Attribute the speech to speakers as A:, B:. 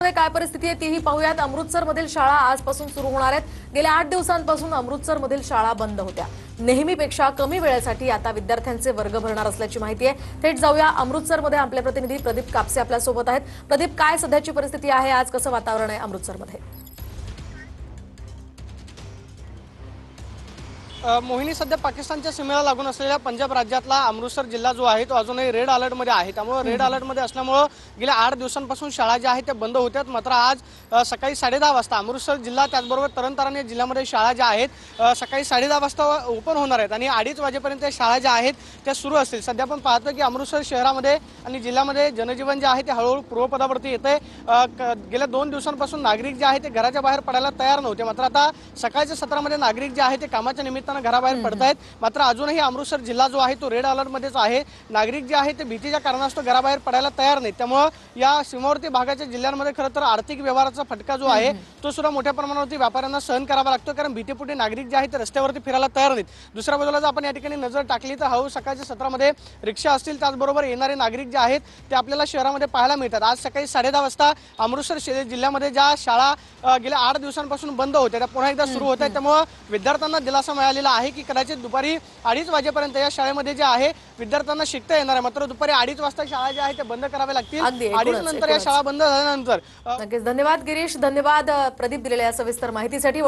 A: मध्ये काय परिस्थिती आहे तीही पाहूयात। अमृतसरमधील शाळा आजपासून सुरू होणार आहेत। गेल्या 8 दिवसांपासून अमृतसरमधील शाळा बंद होत्या। नेहमीपेक्षा कमी वेळेसाठी आता विद्यार्थ्यांचे वर्ग भरणार असल्याची माहिती आहे। थेट जाऊया अमृतसरमध्ये, आपले प्रतिनिधी प्रदीप कापसे आपल्या सोबत आहेत। प्रदीप, काय सध्याची परिस्थिती आहे? आज कसं वातावरण आहे अमृतसरमध्ये?
B: मोहिनी, सध्या पाकिस्तानच्या सीमेला लागून असलेल्या पंजाब राज्यातला अमृतसर जिल्हा जो आहे तो अजूनही रेड अलर्टमध्ये आहे। त्यामुळे रेड अलर्टमध्ये असल्यामुळे गेल्या 8 दिवसांपासून शाळा ज्या आहेत त्या बंद होत्यात। मात्र आज सकाळी 10:30 वाजता अमृतसर जिल्हा त्याचबरोबर तरनतारण या जिल्ह्यामध्ये शाळा ज्या आहेत सकाळी 10:30 वाजता ओपन होणार आहेत आणि 2:30 वाजेपर्यंत शाळा ज्या आहेत त्या सुरू असतील। सध्या आपण पाहतो की अमृतसर शहरामध्ये आणि जिल्ह्यामध्ये जनजीवन जे आहे ते हळूहळू पूर्वपदावरती येते। गेल्या 2 दिवसांपासून नागरिक जे आहेत ते घराच्या बाहेर पडायला तयार नव्हते, मात्र आता सकाळच्या सत्रामध्ये नागरिक जे आहेत ते कामाच्या निमित्तानं घराबाहेर पडतायत। मात्र अजूनही अमृतसर जिल्हा जो आहे तो रेड अलर्ट मध्येच आहे। नागरिक जे आहे ते भीतीच्या कारणास्तव घराबाहेर पडायला तयार नाहीत। त्यामुळे या सीमावर्ती भागाच्या जिल्ह्यांमध्ये खरं तर आर्थिक व्यवहाराचा फटका जो आहे तो सुद्धा मोठ्या प्रमाणावरती व्यापाऱ्यांना सहन करावा लागतो, कारण भीतीपोटी नागरिक जे आहेत ते रस्त्यावरती फिरायला तयार नाहीत। दुसऱ्या बाजूला जर आपण या ठिकाणी नजर टाकली तर हळू सकाळच्या सत्रामध्ये रिक्षा असतील, त्याचबरोबर येणारे नागरिक जे आहेत ते आपल्याला शहरामध्ये पाहायला मिळतात। आज सकाळी 10:30 वाजता अमृतसर जिल्ह्यामध्ये ज्या शाळा गेल्या 8 दिवसांपासून बंद होत्या त्या पुन्हा एकदा सुरू होत आहेत। त्यामुळे विद्यार्थ्यांना दिलासा मिळालेला आहे की कदाचित दुपारी 2:30 वाजेपर्यंत या शाळेमध्ये जे आहे विद्यार्थ्यांना शिकता येणार आहे। मात्र दुपारी 2:30 वाजता शाळा ज्या आहेत त्या बंद कराव्या लागतील। 2:30 नंतर या शाळा बंद झाल्यानंतर
A: नक्कीच। धन्यवाद गिरीश, धन्यवाद प्रदीप दिलेल्या सविस्तर माहितीसाठी।